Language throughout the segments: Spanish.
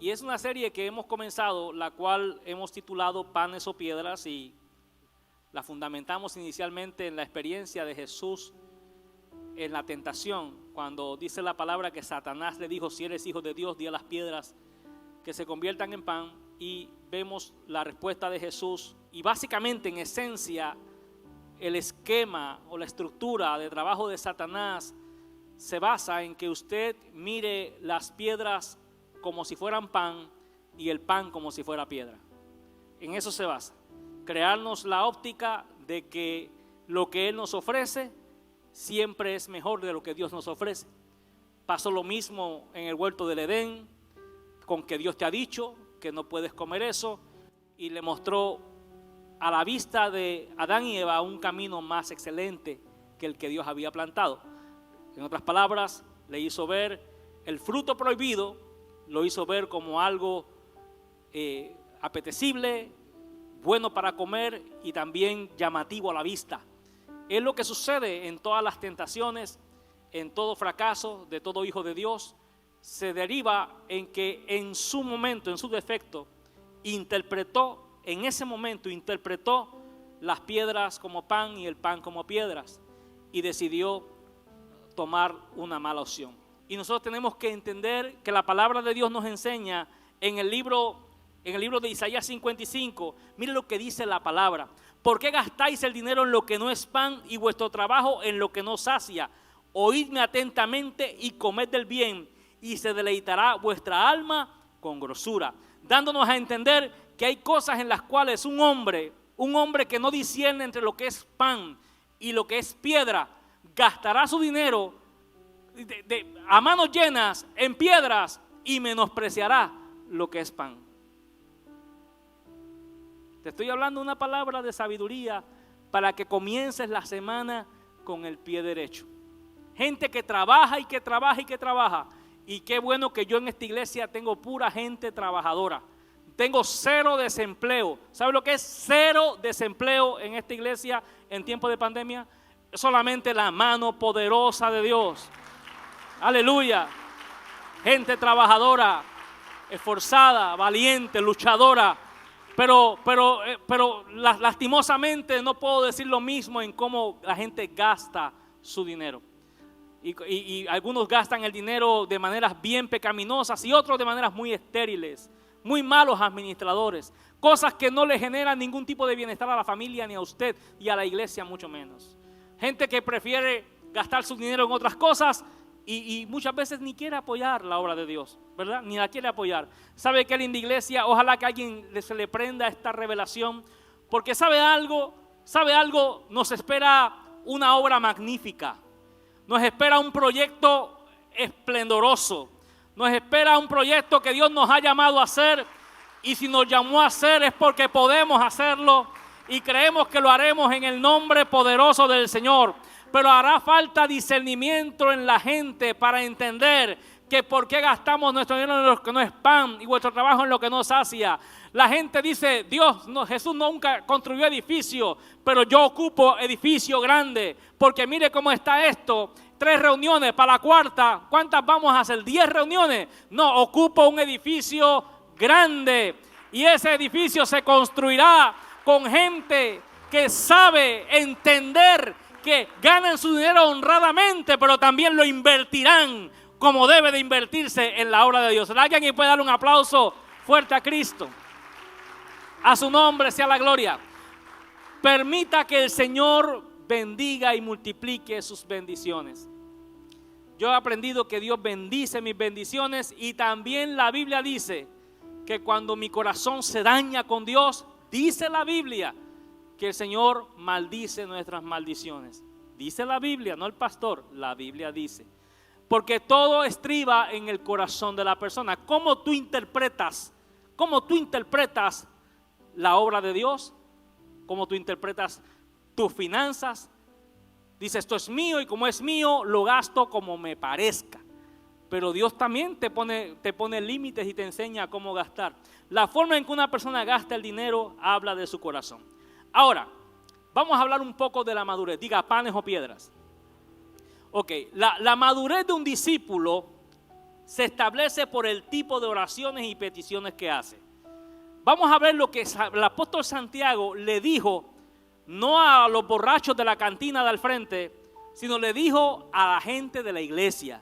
Y es una serie que hemos comenzado, la cual hemos titulado Panes o Piedras, y la fundamentamos inicialmente en la experiencia de Jesús en la tentación, cuando dice la palabra que Satanás le dijo: si eres hijo de Dios, di a las piedras que se conviertan en pan. Y vemos la respuesta de Jesús, y básicamente en esencia el esquema o la estructura de trabajo de Satanás se basa en que usted mire las piedras como si fueran pan y el pan como si fuera piedra. En eso se basa, crearnos la óptica de que lo que Él nos ofrece siempre es mejor de lo que Dios nos ofrece. Pasó lo mismo en el huerto del Edén, con que Dios te ha dicho que no puedes comer eso, y le mostró a la vista de Adán y Eva un camino más excelente que el que Dios había plantado. En otras palabras, le hizo ver el fruto prohibido, lo hizo ver como algo apetecible, bueno para comer y también llamativo a la vista. Es lo que sucede en todas las tentaciones, en todo fracaso de todo hijo de Dios. Se deriva en que en su momento, en su defecto, en ese momento interpretó las piedras como pan y el pan como piedras, y decidió tomar una mala opción. Y nosotros tenemos que entender que la palabra de Dios nos enseña en el libro de Isaías 55, mire lo que dice la palabra: ¿por qué gastáis el dinero en lo que no es pan y vuestro trabajo en lo que no sacia? Oídme atentamente y comed del bien, y se deleitará vuestra alma con grosura. Dándonos a entender que hay cosas en las cuales un hombre que no discierne entre lo que es pan y lo que es piedra, gastará su dinero a manos llenas en piedras y menospreciará lo que es pan. Te estoy hablando una palabra de sabiduría para que comiences la semana con el pie derecho. Gente que trabaja y que trabaja y que trabaja. Y qué bueno que yo en esta iglesia tengo pura gente trabajadora. Tengo cero desempleo. ¿Sabe lo que es cero desempleo en esta iglesia en tiempo de pandemia? Solamente la mano poderosa de Dios. Aleluya. Gente trabajadora, esforzada, valiente, luchadora. Pero lastimosamente no puedo decir lo mismo en cómo la gente gasta su dinero. Y algunos gastan el dinero de maneras bien pecaminosas y otros de maneras muy estériles, muy malos administradores, cosas que no le generan ningún tipo de bienestar a la familia, ni a usted, y a la iglesia mucho menos. Gente que prefiere gastar su dinero en otras cosas y muchas veces ni quiere apoyar la obra de Dios, ¿verdad? Ni la quiere apoyar. ¿Sabe qué, linda iglesia? Ojalá que a alguien se le prenda esta revelación, porque ¿sabe algo? Nos espera una obra magnífica. Nos espera un proyecto esplendoroso. Nos espera un proyecto que Dios nos ha llamado a hacer. Y si nos llamó a hacer es porque podemos hacerlo. Y creemos que lo haremos en el nombre poderoso del Señor. Pero hará falta discernimiento en la gente para entender que por qué gastamos nuestro dinero en lo que no es pan y vuestro trabajo en lo que no sacia. La gente dice: Jesús nunca construyó edificio, pero yo ocupo edificio grande, porque mire cómo está esto. 3 reuniones, para la cuarta, ¿cuántas vamos a hacer? 10 reuniones. No, ocupo un edificio grande, y ese edificio se construirá con gente que sabe entender que ganan su dinero honradamente, pero también lo invertirán como debe de invertirse en la obra de Dios. ¿Alguien puede darle un aplauso fuerte a Cristo? A su nombre sea la gloria. Permita que el Señor bendiga y multiplique sus bendiciones. Yo he aprendido que Dios bendice mis bendiciones, y también la Biblia dice que cuando mi corazón se daña con Dios, dice la Biblia que el Señor maldice nuestras maldiciones. Dice la Biblia, no el pastor, la Biblia dice. Porque todo estriba en el corazón de la persona. ¿Cómo tú interpretas la obra de Dios? ¿Cómo tú interpretas tus finanzas? Dice: esto es mío, y como es mío, lo gasto como me parezca. Pero Dios también te pone límites y te enseña cómo gastar. La forma en que una persona gasta el dinero habla de su corazón. Ahora, vamos a hablar un poco de la madurez. Diga: panes o piedras. Ok, la madurez de un discípulo se establece por el tipo de oraciones y peticiones que hace. Vamos a ver lo que el apóstol Santiago le dijo, no a los borrachos de la cantina de al frente, sino le dijo a la gente de la iglesia.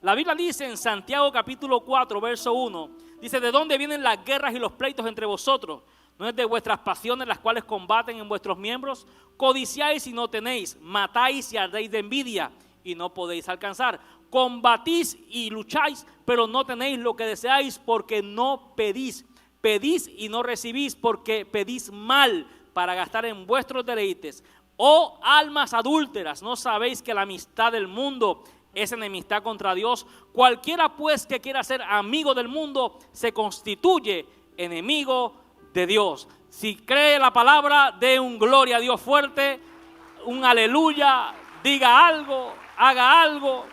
La Biblia dice en Santiago capítulo 4, verso 1, dice: ¿de dónde vienen las guerras y los pleitos entre vosotros? ¿No es de vuestras pasiones las cuales combaten en vuestros miembros? Codiciáis y no tenéis, matáis y ardéis de envidia y no podéis alcanzar. Combatís y lucháis, pero no tenéis lo que deseáis porque no pedís. Pedís y no recibís porque pedís mal para gastar en vuestros deleites. Oh almas adúlteras, ¿no sabéis que la amistad del mundo es enemistad contra Dios? Cualquiera pues que quiera ser amigo del mundo se constituye enemigo de Dios. Si cree la palabra, dé un gloria a Dios fuerte, un aleluya, diga algo, haga algo,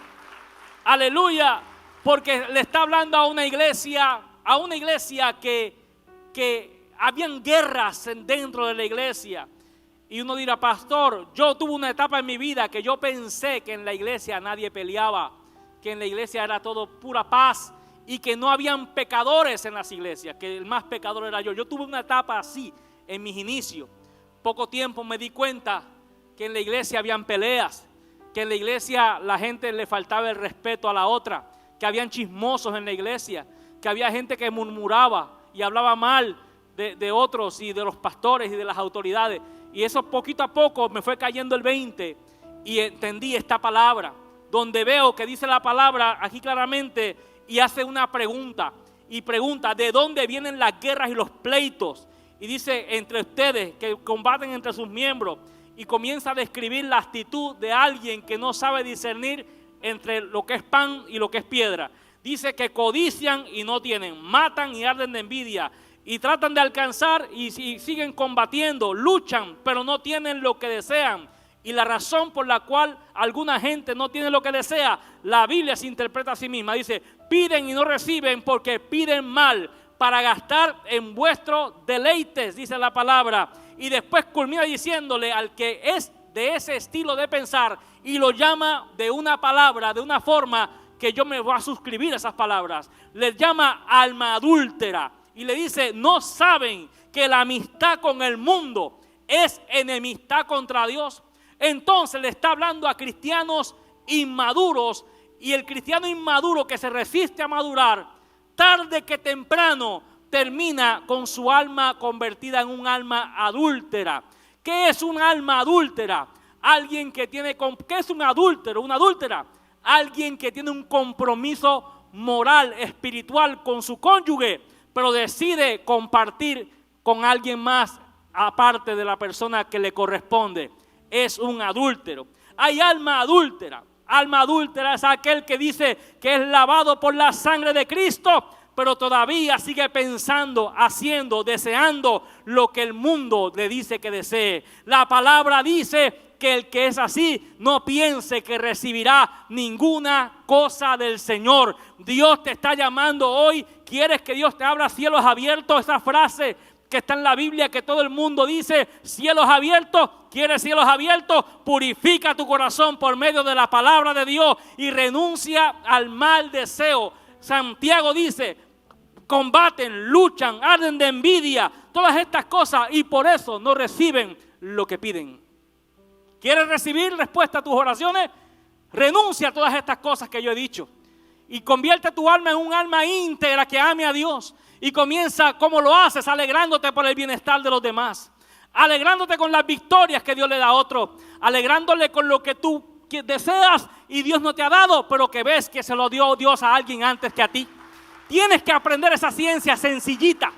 aleluya, porque le está hablando a una iglesia que habían guerras dentro de la iglesia. Y uno dirá: pastor, yo tuve una etapa en mi vida que yo pensé que en la iglesia nadie peleaba, que en la iglesia era todo pura paz y que no habían pecadores en las iglesias, que el más pecador era yo. Yo tuve una etapa así en mis inicios. Poco tiempo me di cuenta que en la iglesia habían peleas, que en la iglesia la gente le faltaba el respeto a la otra, que habían chismosos en la iglesia, que había gente que murmuraba y hablaba mal de otros y de los pastores y de las autoridades. Y eso poquito a poco me fue cayendo el 20 y entendí esta palabra, donde veo que dice la palabra aquí claramente y hace una pregunta. Y pregunta: ¿de dónde vienen las guerras y los pleitos? Y dice: entre ustedes que combaten entre sus miembros. Y comienza a describir la actitud de alguien que no sabe discernir entre lo que es pan y lo que es piedra. Dice que codician y no tienen, matan y arden de envidia, y tratan de alcanzar y siguen combatiendo, luchan, pero no tienen lo que desean. Y la razón por la cual alguna gente no tiene lo que desea, la Biblia se interpreta a sí misma. Dice: piden y no reciben porque piden mal para gastar en vuestros deleites, dice la palabra. Y después culmina diciéndole al que es de ese estilo de pensar y lo llama de una palabra, de una forma que yo me voy a suscribir a esas palabras. Les llama alma adúltera. Y le dice: ¿no saben que la amistad con el mundo es enemistad contra Dios? Entonces le está hablando a cristianos inmaduros, y el cristiano inmaduro que se resiste a madurar, tarde que temprano termina con su alma convertida en un alma adúltera. ¿Qué es un alma adúltera? Alguien que tiene, ¿qué es un adúltero? Una adúltera, alguien que tiene un compromiso moral, espiritual con su cónyuge, pero decide compartir con alguien más aparte de la persona que le corresponde. Es un adúltero. Hay alma adúltera. Alma adúltera es aquel que dice que es lavado por la sangre de Cristo, pero todavía sigue pensando, haciendo, deseando lo que el mundo le dice que desee. La palabra dice que el que es así no piense que recibirá ninguna cosa del Señor. Dios te está llamando hoy. ¿Quieres que Dios te abra cielos abiertos? Esa frase que está en la Biblia que todo el mundo dice, cielos abiertos. ¿Quieres cielos abiertos? Purifica tu corazón por medio de la palabra de Dios y renuncia al mal deseo. Santiago dice: combaten, luchan, arden de envidia, todas estas cosas, y por eso no reciben lo que piden. ¿Quieres recibir respuesta a tus oraciones? Renuncia a todas estas cosas que yo he dicho y convierte tu alma en un alma íntegra que ame a Dios. Y comienza, ¿cómo lo haces? Alegrándote por el bienestar de los demás, alegrándote con las victorias que Dios le da a otro, alegrándole con lo que tú deseas y Dios no te ha dado, pero que ves que se lo dio Dios a alguien antes que a ti. Tienes que aprender esa ciencia sencillita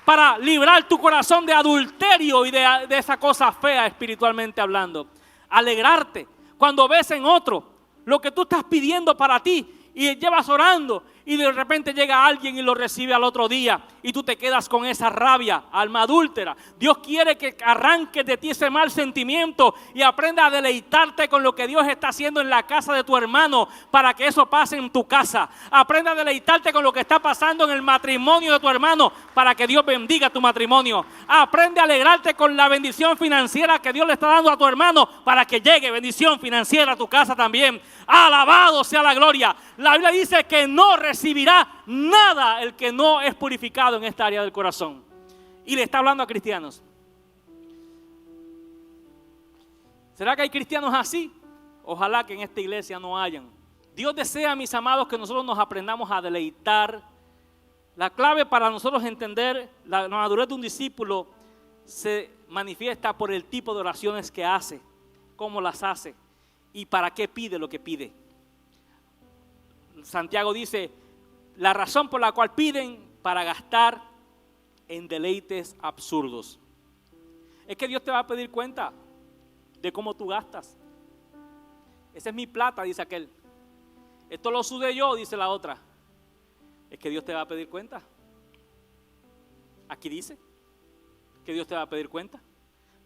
para librar tu corazón de adulterio y de esa cosa fea espiritualmente hablando. Alegrarte cuando ves en otro lo que tú estás pidiendo para ti y llevas orando y de repente llega alguien y lo recibe al otro día y tú te quedas con esa rabia, alma adúltera. Dios quiere que arranques de ti ese mal sentimiento y aprenda a deleitarte con lo que Dios está haciendo en la casa de tu hermano para que eso pase en tu casa. Aprenda a deleitarte con lo que está pasando en el matrimonio de tu hermano para que Dios bendiga tu matrimonio. Aprende a alegrarte con la bendición financiera que Dios le está dando a tu hermano para que llegue bendición financiera a tu casa también. Alabado sea la gloria. La Biblia dice que no recibirás recibirá nada el que no es purificado en esta área del corazón. Y le está hablando a cristianos. ¿Será que hay cristianos así? Ojalá que en esta iglesia no hayan. Dios desea, mis amados, que nosotros nos aprendamos a deleitar. La clave para nosotros entender la madurez de un discípulo se manifiesta por el tipo de oraciones que hace, cómo las hace y para qué pide lo que pide. Santiago dice, la razón por la cual piden para gastar en deleites absurdos. Es que Dios te va a pedir cuenta de cómo tú gastas. Esa es mi plata, dice aquel. Esto lo sudé yo, dice la otra. Es que Dios te va a pedir cuenta. Aquí dice que Dios te va a pedir cuenta.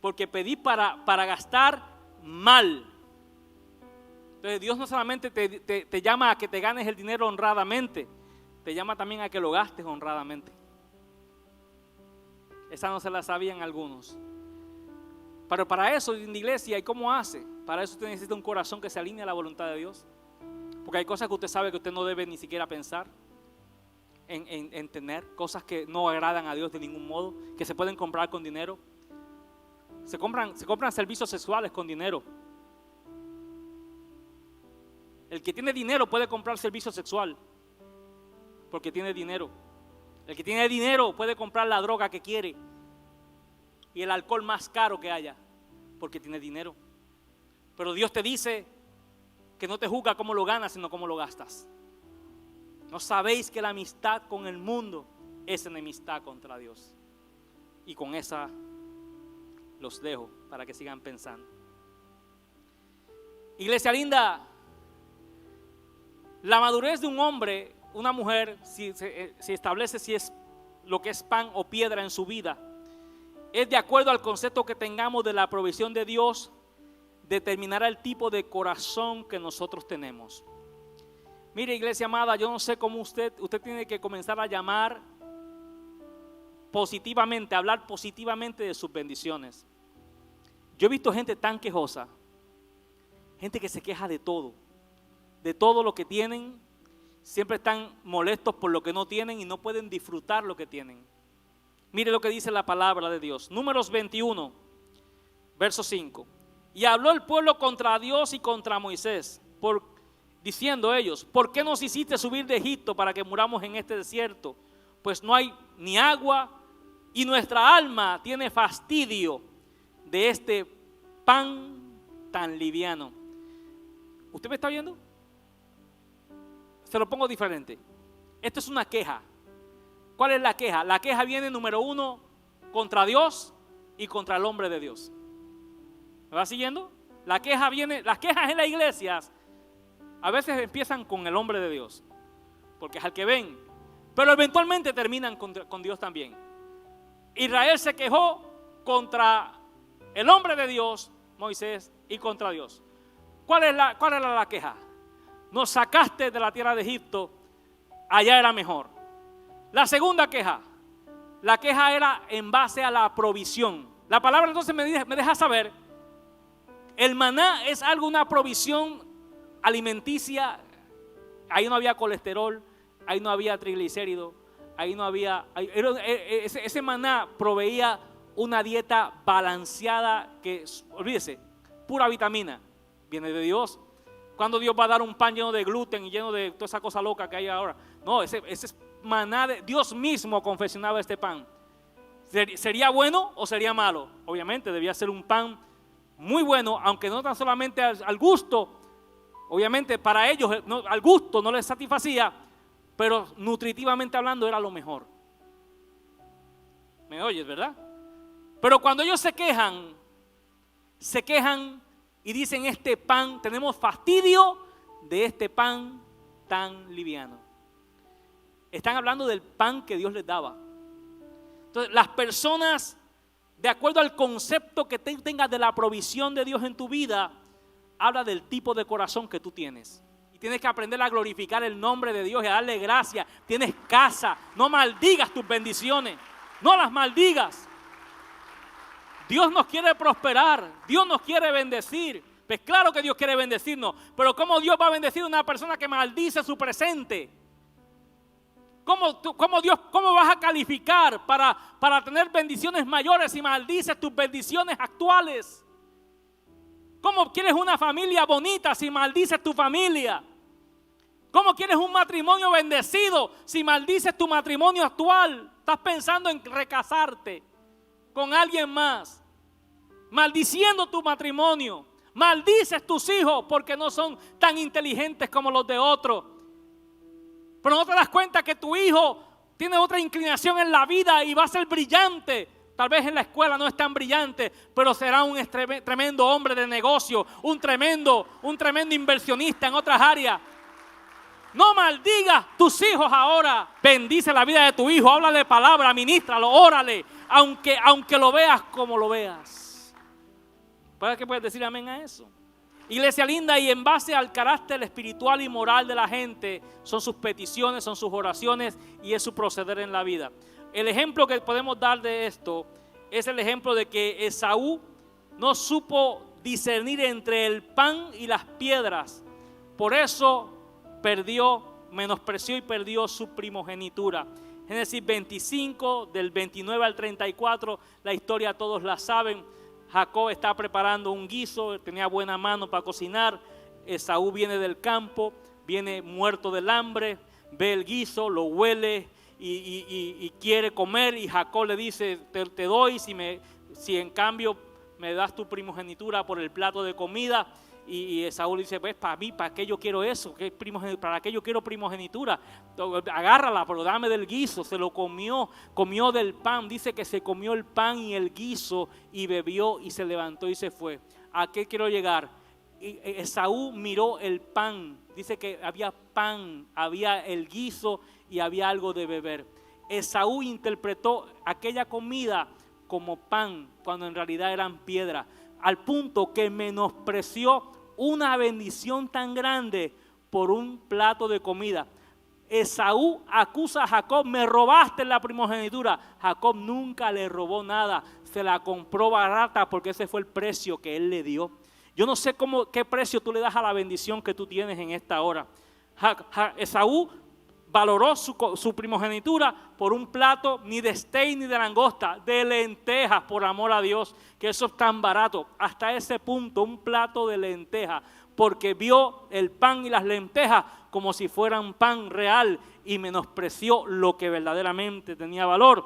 Porque pedí para gastar mal. Entonces Dios no solamente te llama a que te ganes el dinero honradamente, te llama también a que lo gastes honradamente. Esa no se la sabían algunos. Pero para eso en la iglesia, ¿y cómo hace? Para eso usted necesita un corazón que se alinee a la voluntad de Dios. Porque hay cosas que usted sabe que usted no debe ni siquiera pensar en tener, cosas que no agradan a Dios de ningún modo, que se pueden comprar con dinero. Se compran servicios sexuales con dinero. El que tiene dinero puede comprar servicio sexual porque tiene dinero. El que tiene dinero puede comprar la droga que quiere y el alcohol más caro que haya porque tiene dinero. Pero Dios te dice que no te juzga cómo lo ganas, sino cómo lo gastas. ¿No sabéis que la amistad con el mundo es enemistad contra Dios? Y con esa los dejo para que sigan pensando. Iglesia linda, la madurez de un hombre, una mujer, si establece si es lo que es pan o piedra en su vida, es de acuerdo al concepto que tengamos de la provisión de Dios, determinará el tipo de corazón que nosotros tenemos. Mire, iglesia amada, yo no sé cómo usted tiene que comenzar a llamar positivamente, a hablar positivamente de sus bendiciones. Yo he visto gente tan quejosa, gente que se queja de todo lo que tienen, siempre están molestos por lo que no tienen y no pueden disfrutar lo que tienen. Mire lo que dice la palabra de Dios. Números 21, verso 5. Y habló el pueblo contra Dios y contra Moisés, diciendo ellos, ¿por qué nos hiciste subir de Egipto para que muramos en este desierto? Pues no hay ni agua y nuestra alma tiene fastidio de este pan tan liviano. ¿Usted me está viendo? Se lo pongo diferente. Esto es una queja. ¿Cuál es la queja? La queja viene, número uno, contra Dios y contra el hombre de Dios. ¿Me va siguiendo? Las quejas en las iglesias a veces empiezan con el hombre de Dios, porque es al que ven, pero eventualmente terminan con Dios también. Israel se quejó contra el hombre de Dios, Moisés, y contra Dios. ¿Cuál era la queja? Nos sacaste de la tierra de Egipto, allá era mejor. La segunda queja, la queja era en base a la provisión. La palabra entonces me deja saber, el maná es una provisión alimenticia. Ahí no había colesterol, ahí no había triglicéridos, ahí no había, ese maná proveía una dieta balanceada que, olvídese, pura vitamina, viene de Dios. Cuando Dios va a dar un pan lleno de gluten y lleno de toda esa cosa loca que hay ahora? No, ese es maná de Dios mismo confeccionaba este pan. ¿Sería bueno o sería malo? Obviamente debía ser un pan muy bueno, aunque no tan solamente al gusto. Obviamente para ellos al gusto no les satisfacía, pero nutritivamente hablando era lo mejor. ¿Me oyes, verdad? Pero cuando ellos se quejan y dicen, este pan, tenemos fastidio de este pan tan liviano. Están hablando del pan que Dios les daba. Entonces, las personas, de acuerdo al concepto que tengas de la provisión de Dios en tu vida, habla del tipo de corazón que tú tienes. Y tienes que aprender a glorificar el nombre de Dios y a darle gracias. Tienes casa, no maldigas tus bendiciones, no las maldigas. Dios nos quiere prosperar, Dios nos quiere bendecir. Pues claro que Dios quiere bendecirnos, pero ¿cómo Dios va a bendecir a una persona que maldice su presente? ¿Cómo vas a calificar para tener bendiciones mayores si maldices tus bendiciones actuales? ¿Cómo quieres una familia bonita si maldices tu familia? ¿Cómo quieres un matrimonio bendecido si maldices tu matrimonio actual? Estás pensando en recasarte con alguien más, maldiciendo tu matrimonio. Maldices tus hijos porque no son tan inteligentes como los de otros. Pero no te das cuenta que tu hijo tiene otra inclinación en la vida y va a ser brillante. Tal vez en la escuela no es tan brillante, pero será un tremendo hombre de negocio, un tremendo inversionista en otras áreas. No maldigas tus hijos ahora. Bendice la vida de tu hijo, háblale palabra, ministralo, órale, aunque lo veas como lo veas. ¿Para qué puedes decir amén a eso? Iglesia linda, y en base al carácter espiritual y moral de la gente, son sus peticiones, son sus oraciones y es su proceder en la vida. El ejemplo que podemos dar de esto es el ejemplo de que Esaú no supo discernir entre el pan y las piedras. Por eso menospreció y perdió su primogenitura. Génesis 25, del 29 al 34, la historia todos la saben. Jacob está preparando un guiso, tenía buena mano para cocinar. Esaú viene del campo, viene muerto del hambre, ve el guiso, lo huele y quiere comer. Y Jacob le dice, te doy si en cambio me das tu primogenitura por el plato de comida. Y Esaú dice, pues para mí, ¿para qué yo quiero eso? ¿Para qué yo quiero primogenitura? Agárrala, pero dame del guiso. Se lo comió del pan. Dice que se comió el pan y el guiso y bebió y se levantó y se fue. ¿A qué quiero llegar? Esaú miró el pan. Dice que había pan, había el guiso y había algo de beber. Esaú interpretó aquella comida como pan cuando en realidad eran piedras, al punto que menospreció una bendición tan grande por un plato de comida. Esaú acusa a Jacob, me robaste la primogenitura. Jacob nunca le robó nada, se la compró barata porque ese fue el precio que él le dio. Yo no sé qué precio tú le das a la bendición que tú tienes en esta hora. Esaú valoró su primogenitura por un plato ni de steak ni de langosta, de lentejas, por amor a Dios, que eso es tan barato. Hasta ese punto, un plato de lentejas, porque vio el pan y las lentejas como si fueran pan real y menospreció lo que verdaderamente tenía valor,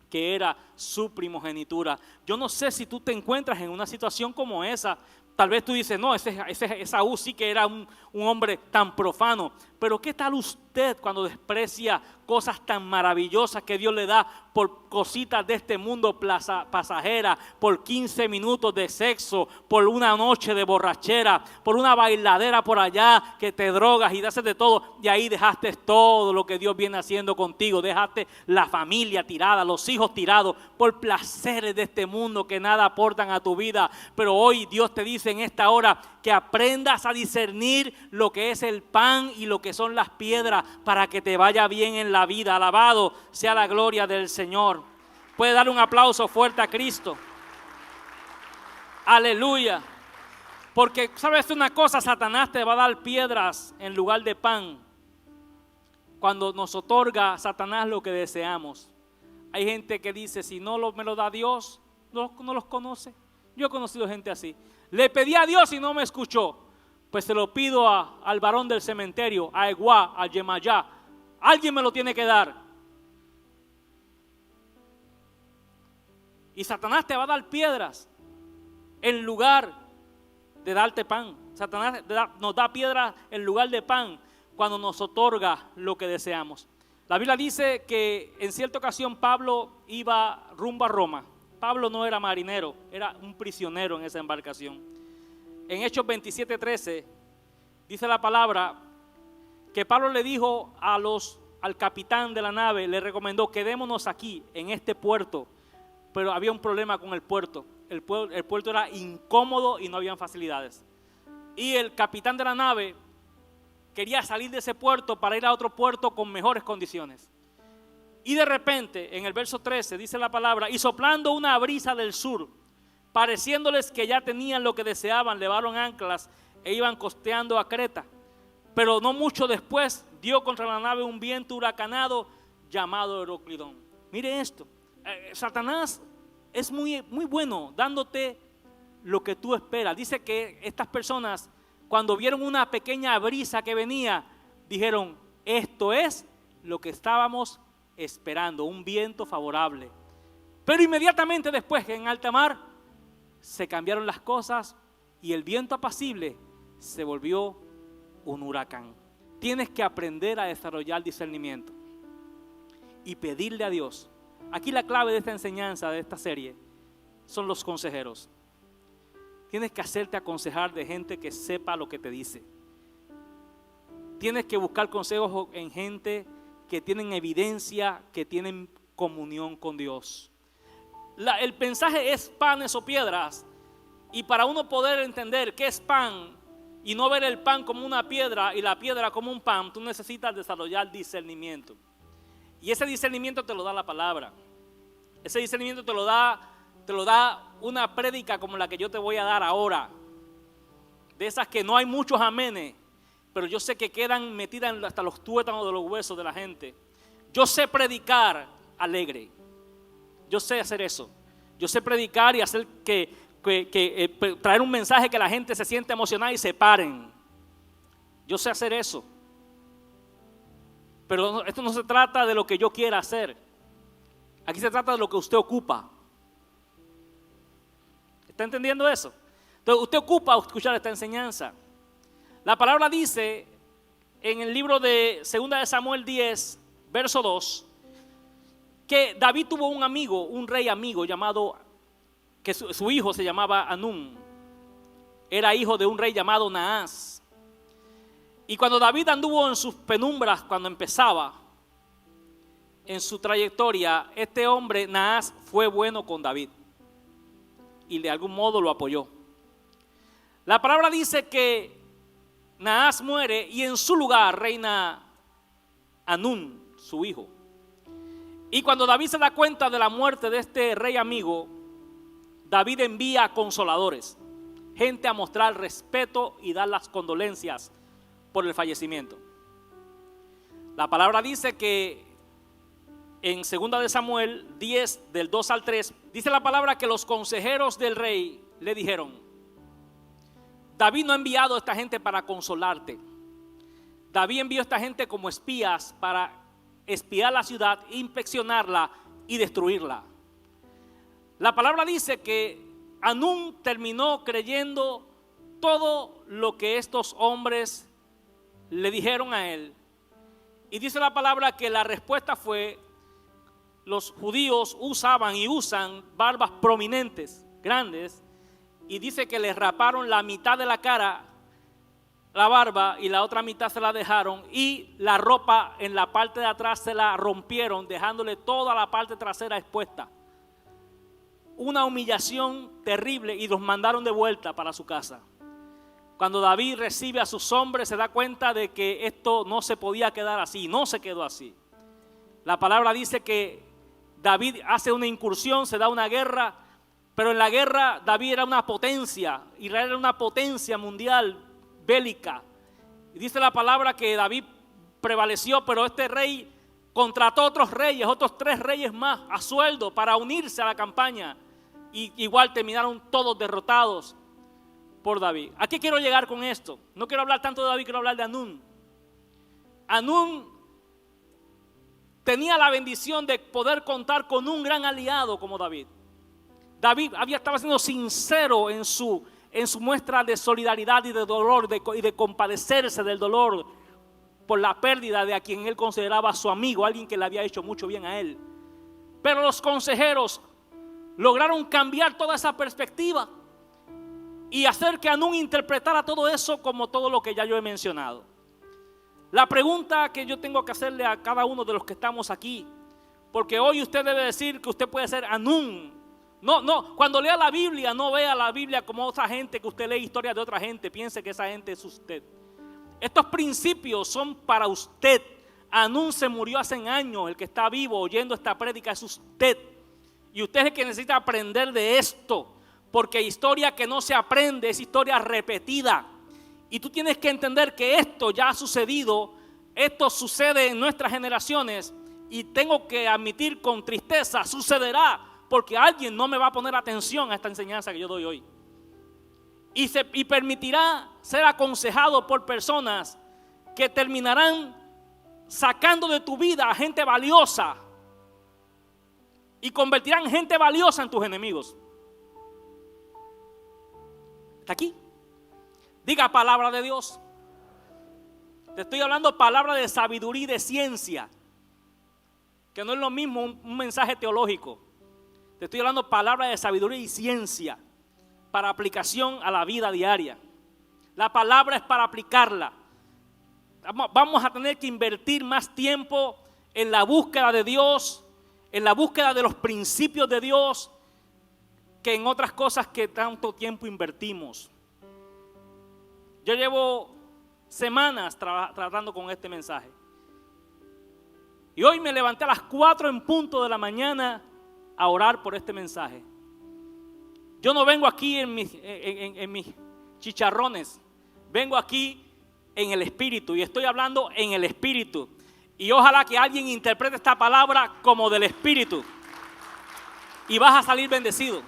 que era su primogenitura. Yo no sé si tú te encuentras en una situación como esa. Tal vez tú dices, no, ese Esaú sí que era un hombre tan profano. Pero ¿qué tal usted cuando desprecia cosas tan maravillosas que Dios le da por cositas de este mundo pasajera, por 15 minutos de sexo, por una noche de borrachera, por una bailadera por allá que te drogas y haces de todo, y ahí dejaste todo lo que Dios viene haciendo contigo, dejaste la familia tirada, los hijos tirados por placeres de este mundo que nada aportan a tu vida? Pero hoy Dios te dice en esta hora que aprendas a discernir lo que es el pan y lo que son las piedras para que te vaya bien en la vida. Alabado sea la gloria del Señor. Puede dar un aplauso fuerte a Cristo. Aleluya. Porque sabes una cosa, Satanás te va a dar piedras en lugar de pan cuando nos otorga Satanás lo que deseamos. Hay gente que dice, si no me lo da Dios, no los conoce. Yo he conocido gente así. Le pedí a Dios y no me escuchó. Pues se lo pido al varón del cementerio, a Eguá, a Yemayá. Alguien me lo tiene que dar. Y Satanás te va a dar piedras en lugar de darte pan. Satanás nos da piedras en lugar de pan cuando nos otorga lo que deseamos. La Biblia dice que en cierta ocasión Pablo iba rumbo a Roma. Pablo no era marinero, era un prisionero en esa embarcación. En Hechos 27:13 dice la palabra que Pablo le dijo al capitán de la nave, le recomendó, quedémonos aquí en este puerto. Pero había un problema con el puerto. El puerto era incómodo y no habían facilidades. Y el capitán de la nave quería salir de ese puerto para ir a otro puerto con mejores condiciones. Y de repente, en el verso 13 dice la palabra, y soplando una brisa del sur, pareciéndoles que ya tenían lo que deseaban, levaron anclas e iban costeando a Creta. Pero no mucho después dio contra la nave un viento huracanado, llamado Euroclidón. Mire esto, Satanás es muy bueno dándote lo que tú esperas. Dice que estas personas, cuando vieron una pequeña brisa que venía, dijeron, esto es lo que estábamos esperando, un viento favorable. Pero inmediatamente después, en alta mar, se cambiaron las cosas y el viento apacible se volvió un huracán. Tienes que aprender a desarrollar discernimiento y pedirle a Dios. Aquí la clave de esta enseñanza, de esta serie, son los consejeros. Tienes que hacerte aconsejar de gente que sepa lo que te dice. Tienes que buscar consejos en gente que tienen evidencia, que tienen comunión con Dios. El mensaje es panes o piedras, y para uno poder entender qué es pan y no ver el pan como una piedra y la piedra como un pan, tú necesitas desarrollar discernimiento. Y ese discernimiento te lo da la palabra. Ese discernimiento te lo da una prédica como la que yo te voy a dar ahora. De esas que no hay muchos amenes, pero yo sé que quedan metidas hasta los tuétanos de los huesos de la gente. Yo sé predicar alegre. Yo sé hacer eso. Yo sé predicar y hacer traer un mensaje que la gente se siente emocionada y se paren. Yo sé hacer eso. Pero esto no se trata de lo que yo quiera hacer. Aquí se trata de lo que usted ocupa. ¿Está entendiendo eso? Entonces usted ocupa escuchar esta enseñanza. La palabra dice en el libro de 2 de Samuel 10, verso 2, que David tuvo un amigo, un rey amigo llamado, que su hijo se llamaba Anún. Era hijo de un rey llamado Naas. Y cuando David anduvo en sus penumbras, cuando empezaba en su trayectoria, este hombre Naas fue bueno con David y de algún modo lo apoyó. La palabra dice que Naas muere y en su lugar reina Anún, su hijo. Y cuando David se da cuenta de la muerte de este rey amigo, David envía consoladores, gente a mostrar respeto y dar las condolencias por el fallecimiento. La palabra dice que en 2 de Samuel 10, del 2 al 3, dice la palabra que los consejeros del rey le dijeron: David no ha enviado a esta gente para consolarte. David envió a esta gente como espías para espiar la ciudad, inspeccionarla y destruirla. La palabra dice que Anún terminó creyendo todo lo que estos hombres le dijeron a él. Y dice la palabra que la respuesta fue: los judíos usaban y usan barbas prominentes, grandes, y dice que les raparon la mitad de la cara, la barba, y la otra mitad se la dejaron, y la ropa en la parte de atrás se la rompieron, dejándole toda la parte trasera expuesta. Una humillación terrible, y los mandaron de vuelta para su casa. Cuando David recibe a sus hombres, se da cuenta de que esto no se podía quedar así, no se quedó así. La palabra dice que David hace una incursión, se da una guerra, pero en la guerra David era una potencia, Israel era una potencia mundial bélica. Y dice la palabra que David prevaleció, pero este rey contrató otros reyes, otros 3 reyes más a sueldo para unirse a la campaña, y igual terminaron todos derrotados por David. ¿A qué quiero llegar con esto? No quiero hablar tanto de David, quiero hablar de Anún. Anún tenía la bendición de poder contar con un gran aliado como David. David estaba siendo sincero en su muestra de solidaridad y de dolor y de compadecerse del dolor por la pérdida de a quien él consideraba su amigo, alguien que le había hecho mucho bien a él. Pero los consejeros lograron cambiar toda esa perspectiva y hacer que Anún interpretara todo eso como todo lo que ya yo he mencionado. La pregunta que yo tengo que hacerle a cada uno de los que estamos aquí, porque hoy usted debe decir que usted puede ser Anún. No, cuando lea la Biblia, no vea la Biblia como otra gente, que usted lee historias de otra gente, piense que esa gente es usted. Estos principios son para usted. Anún se murió hace años, el que está vivo oyendo esta prédica es usted. Y usted es el que necesita aprender de esto, porque historia que no se aprende es historia repetida. Y tú tienes que entender que esto ya ha sucedido, esto sucede en nuestras generaciones, y tengo que admitir con tristeza, sucederá porque alguien no me va a poner atención a esta enseñanza que yo doy hoy. Y permitirá ser aconsejado por personas que terminarán sacando de tu vida a gente valiosa y convertirán gente valiosa en tus enemigos. ¿Está aquí? Diga palabra de Dios. Te estoy hablando palabra de sabiduría y de ciencia, que no es lo mismo un mensaje teológico. Te estoy hablando palabra de sabiduría y ciencia para aplicación a la vida diaria. La palabra es para aplicarla. Vamos a tener que invertir más tiempo en la búsqueda de Dios, en la búsqueda de los principios de Dios, que en otras cosas que tanto tiempo invertimos. Yo llevo semanas tratando con este mensaje. Y hoy me levanté a las 4 en punto de la mañana a orar por este mensaje. Yo no vengo aquí en mis chicharrones, vengo aquí en el Espíritu y estoy hablando en el Espíritu. Y ojalá que alguien interprete esta palabra como del Espíritu y vas a salir bendecido.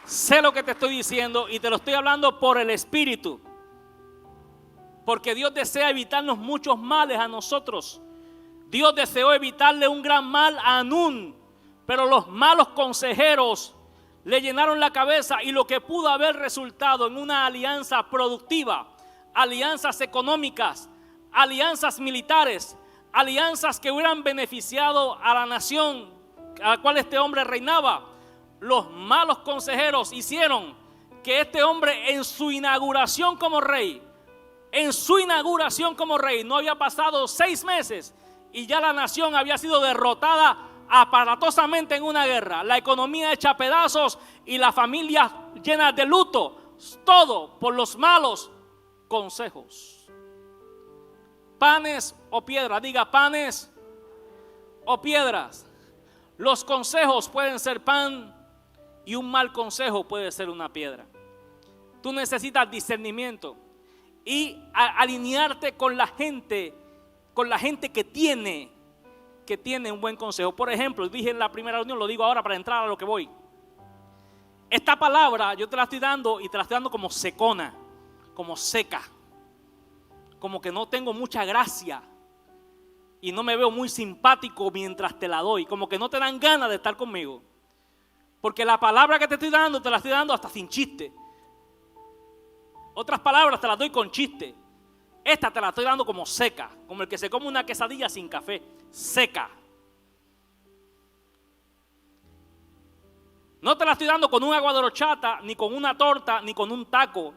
Sé lo que te estoy diciendo y te lo estoy hablando por el Espíritu. Porque Dios desea evitarnos muchos males a nosotros. Dios deseó evitarle un gran mal a Anún, pero los malos consejeros le llenaron la cabeza y lo que pudo haber resultado en una alianza productiva, alianzas económicas, alianzas militares, alianzas que hubieran beneficiado a la nación a la cual este hombre reinaba. Los malos consejeros hicieron que este hombre en su inauguración como rey, no había pasado 6 meses y ya la nación había sido derrotada aparatosamente en una guerra, la economía hecha a pedazos y la familia llena de luto, todo por los malos consejos. Panes o piedras, diga panes o piedras. Los consejos pueden ser pan y un mal consejo puede ser una piedra. Tú necesitas discernimiento y alinearte con la gente que tiene un buen consejo. Por ejemplo, dije en la primera reunión, lo digo ahora para entrar a lo que voy. Esta palabra yo te la estoy dando y te la estoy dando como secona, como seca, como que no tengo mucha gracia y no me veo muy simpático mientras te la doy, como que no te dan ganas de estar conmigo, porque la palabra que te estoy dando, te la estoy dando hasta sin chiste. Otras palabras te las doy con chiste. Esta te la estoy dando como seca, como el que se come una quesadilla sin café, seca. No te la estoy dando con un agua de horchata, ni con una torta, ni con un taco,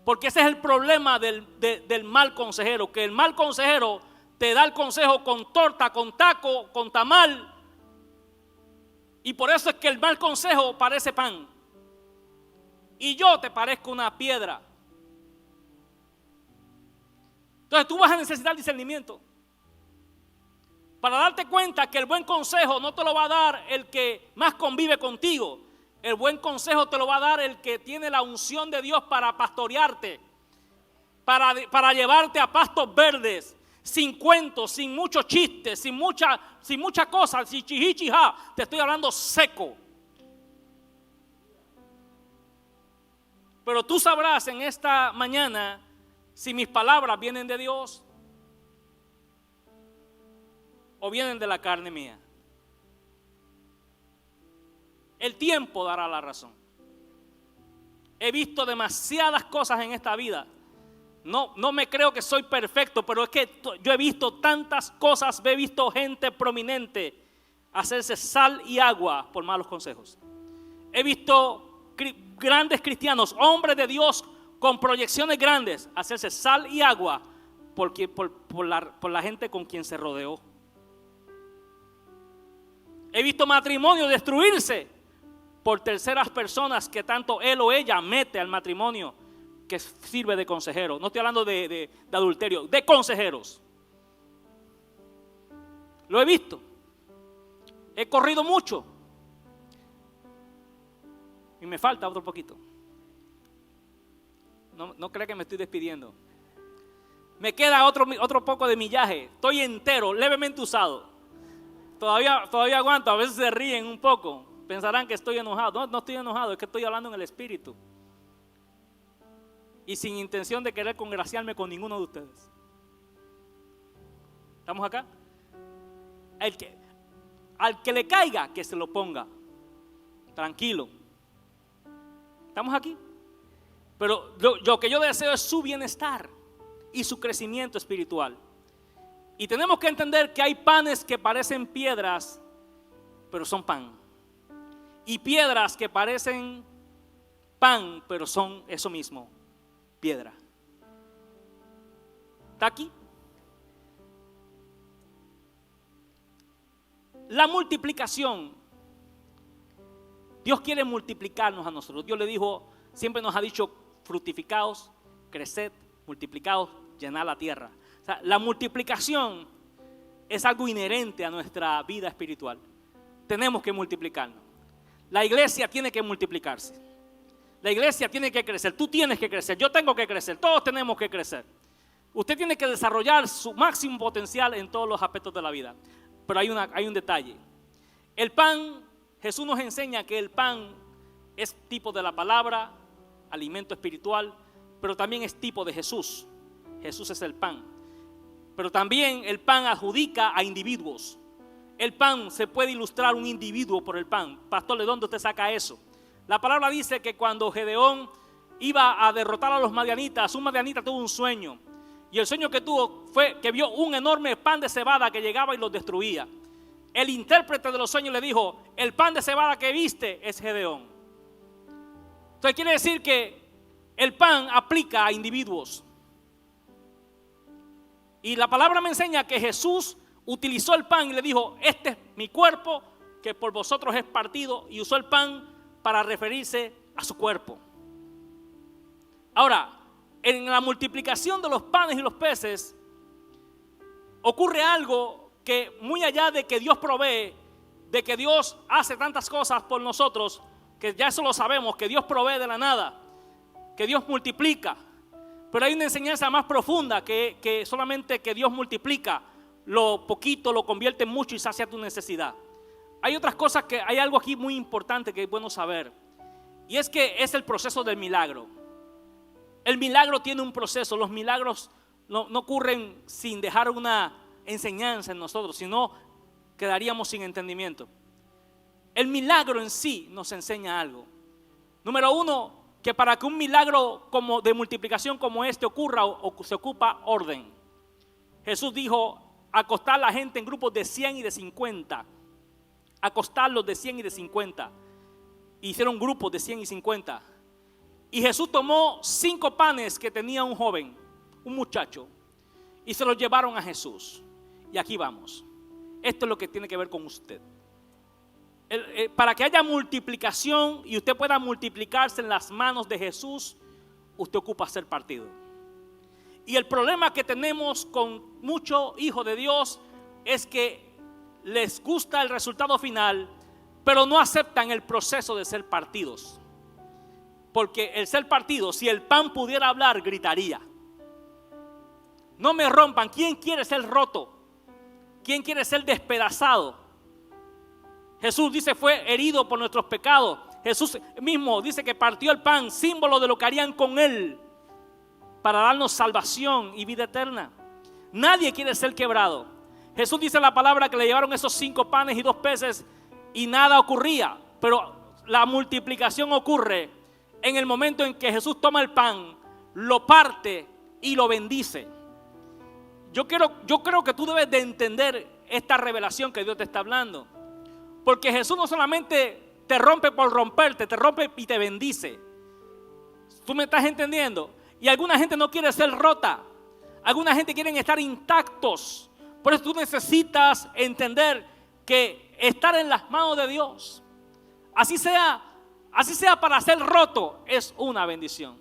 porque ese es el problema del mal consejero, que el mal consejero te da el consejo con torta, con taco, con tamal, y por eso es que el mal consejo parece pan, y yo te parezco una piedra. Entonces tú vas a necesitar discernimiento para darte cuenta que el buen consejo no te lo va a dar el que más convive contigo. El buen consejo te lo va a dar el que tiene la unción de Dios para pastorearte, para llevarte a pastos verdes, sin cuentos, sin muchos chistes, sin mucha cosa, sin chihichija. Te estoy hablando seco. Pero tú sabrás en esta mañana si mis palabras vienen de Dios o vienen de la carne mía. El tiempo dará la razón. He visto demasiadas cosas en esta vida. No me creo que soy perfecto, pero es que yo he visto tantas cosas. He visto gente prominente hacerse sal y agua por malos consejos. He visto grandes cristianos, hombres de Dios con proyecciones grandes, hacerse sal y agua por la gente con quien se rodeó. He visto matrimonios destruirse por terceras personas que tanto él o ella mete al matrimonio, que sirve de consejero. No estoy hablando de adulterio, de consejeros. Lo he visto. He corrido mucho y me falta otro poquito. No crea que me estoy despidiendo. Me queda otro poco de millaje. Estoy entero, levemente usado. todavía aguanto. A veces se ríen un poco. Pensarán que estoy enojado. No estoy enojado, es que estoy hablando en el Espíritu. Y sin intención de querer congraciarme con ninguno de ustedes. ¿Estamos acá? Al que le caiga, que se lo ponga. Tranquilo. ¿Estamos aquí? Pero lo que yo deseo es su bienestar y su crecimiento espiritual. Y tenemos que entender que hay panes que parecen piedras, pero son pan. Y piedras que parecen pan, pero son eso mismo, piedra. ¿Está aquí? La multiplicación. Dios quiere multiplicarnos a nosotros. Dios le dijo, siempre nos ha dicho, fructificaos, creced, multiplicaos, llenad la tierra. O sea, la multiplicación es algo inherente a nuestra vida espiritual. Tenemos que multiplicarnos. La iglesia tiene que multiplicarse. La iglesia tiene que crecer. Tú tienes que crecer. Yo tengo que crecer. Todos tenemos que crecer. Usted tiene que desarrollar su máximo potencial en todos los aspectos de la vida. Pero hay un detalle. El pan, Jesús nos enseña que el pan es tipo de la palabra, alimento espiritual, pero también es tipo de Jesús. Jesús es el pan. Pero también el pan adjudica a individuos. El pan se puede ilustrar un individuo por el pan. Pastor, ¿de dónde usted saca eso? La palabra dice que cuando Gedeón iba a derrotar a los madianitas, un madianita tuvo un sueño. Y el sueño que tuvo fue que vio un enorme pan de cebada que llegaba y los destruía. El intérprete de los sueños le dijo, el pan de cebada que viste es Gedeón. Entonces quiere decir que el pan aplica a individuos. Y la palabra me enseña que Jesús utilizó el pan y le dijo, este es mi cuerpo que por vosotros es partido, y usó el pan para referirse a su cuerpo. Ahora, en la multiplicación de los panes y los peces ocurre algo que muy allá de que Dios provee, de que Dios hace tantas cosas por nosotros, que ya eso lo sabemos, que Dios provee de la nada, que Dios multiplica. Pero hay una enseñanza más profunda que solamente que Dios multiplica lo poquito, lo convierte en mucho y sacia tu necesidad. Hay otras cosas que hay algo aquí muy importante que es bueno saber. Y es que es el proceso del milagro. El milagro tiene un proceso. Los milagros no ocurren sin dejar una enseñanza en nosotros, sino quedaríamos sin entendimiento. El milagro en sí nos enseña algo. Número uno, que para que un milagro como de multiplicación como este ocurra, se ocupa orden. Jesús dijo, acostar a la gente en grupos de 100 y de 50. Acostarlos de 100 y de 50. Hicieron grupos de 100 y 50. Y Jesús tomó 5 panes que tenía un joven, un muchacho, y se los llevaron a Jesús. Y aquí vamos. Esto es lo que tiene que ver con usted. Para que haya multiplicación y usted pueda multiplicarse en las manos de Jesús, usted ocupa ser partido. Y el problema que tenemos con muchos hijos de Dios es que les gusta el resultado final, pero no aceptan el proceso de ser partidos. Porque el ser partido, si el pan pudiera hablar, gritaría. No me rompan. ¿Quién quiere ser roto? ¿Quién quiere ser despedazado? Jesús dice fue herido por nuestros pecados. Jesús mismo dice que partió el pan, símbolo de lo que harían con él para darnos salvación y vida eterna. Nadie quiere ser quebrado. Jesús dice en la palabra que le llevaron esos 5 panes y 2 peces y nada ocurría. Pero la multiplicación ocurre en el momento en que Jesús toma el pan, lo parte y lo bendice. Yo creo que tú debes de entender esta revelación que Dios te está hablando. Porque Jesús no solamente te rompe por romperte, te rompe y te bendice. ¿Tú me estás entendiendo? Y alguna gente no quiere ser rota. Alguna gente quiere estar intactos. Por eso tú necesitas entender que estar en las manos de Dios, así sea para ser roto, es una bendición.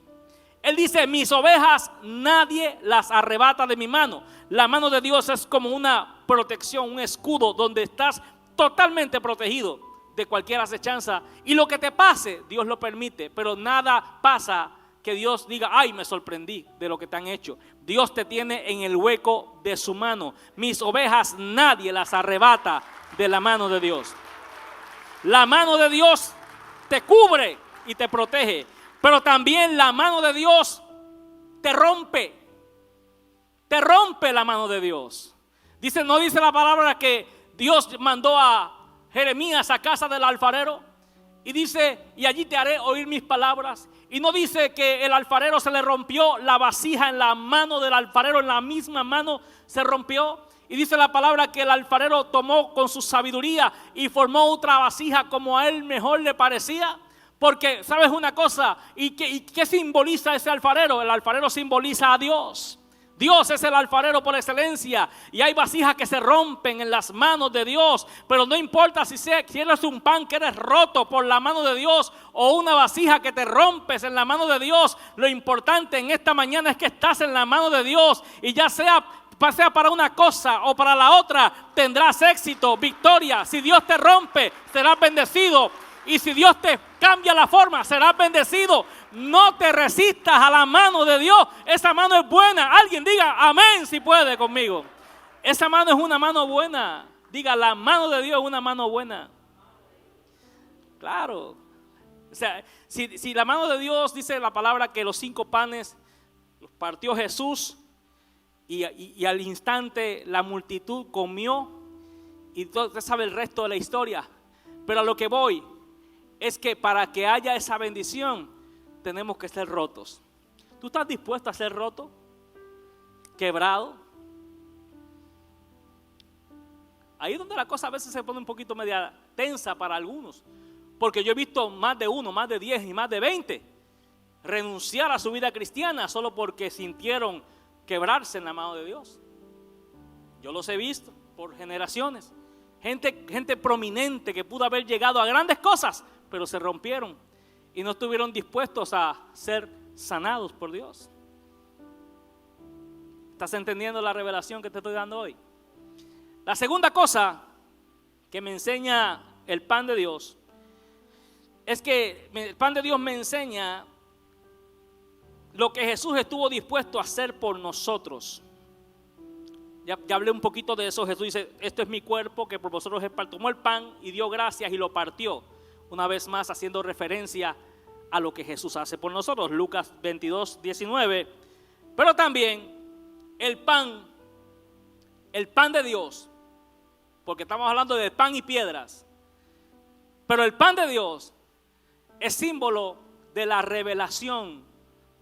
Él dice, mis ovejas nadie las arrebata de mi mano. La mano de Dios es como una protección, un escudo donde estás totalmente protegido de cualquier acechanza. Y lo que te pase, Dios lo permite, pero nada pasa que Dios diga, ay, me sorprendí de lo que te han hecho. Dios te tiene en el hueco de su mano. Mis ovejas nadie las arrebata de la mano de Dios. La mano de Dios te cubre y te protege, pero también la mano de Dios te rompe. Te rompe la mano de Dios. Dice, ¿no dice la palabra que Dios mandó a Jeremías a casa del alfarero? Y dice, y allí te haré oír mis palabras. Y no dice que el alfarero se le rompió la vasija en la mano del alfarero, en la misma mano se rompió. Y dice la palabra que el alfarero tomó con su sabiduría y formó otra vasija como a él mejor le parecía. Porque, ¿sabes una cosa? ¿Y qué simboliza ese alfarero? El alfarero simboliza a Dios. Dios es el alfarero por excelencia. Y hay vasijas que se rompen en las manos de Dios. Pero no importa si eres un pan que eres roto por la mano de Dios o una vasija que te rompes en la mano de Dios. Lo importante en esta mañana es que estás en la mano de Dios. Y ya sea para una cosa o para la otra, tendrás éxito, victoria. Si Dios te rompe, serás bendecido. Y si Dios te cambia la forma, serás bendecido. No te resistas a la mano de Dios. Esa mano es buena. Alguien diga amén si puede conmigo. Esa mano es una mano buena. Diga, la mano de Dios es una mano buena. Claro. O sea, si la mano de Dios, dice la palabra que los 5 panes los partió Jesús y al instante la multitud comió, y usted sabe el resto de la historia. Pero a lo que voy es que para que haya esa bendición tenemos que ser rotos. ¿Tú estás dispuesto a ser roto? ¿Quebrado? Ahí es donde la cosa a veces se pone un poquito media tensa para algunos. Porque yo he visto más de 1, más de 10 y más de 20 renunciar a su vida cristiana solo porque sintieron quebrarse en la mano de Dios. Yo los he visto por generaciones. Gente prominente que pudo haber llegado a grandes cosas, pero se rompieron y no estuvieron dispuestos a ser sanados por Dios. ¿Estás entendiendo la revelación que te estoy dando hoy? La segunda cosa que me enseña el pan de Dios es que el pan de Dios me enseña lo que Jesús estuvo dispuesto a hacer por nosotros. Ya hablé un poquito de eso. Jesús dice, esto es mi cuerpo que por vosotros es tomó el pan y dio gracias y lo partió. Una vez más haciendo referencia a lo que Jesús hace por nosotros. Lucas 22, 19. Pero también el pan de Dios, porque estamos hablando de pan y piedras. Pero el pan de Dios es símbolo de la revelación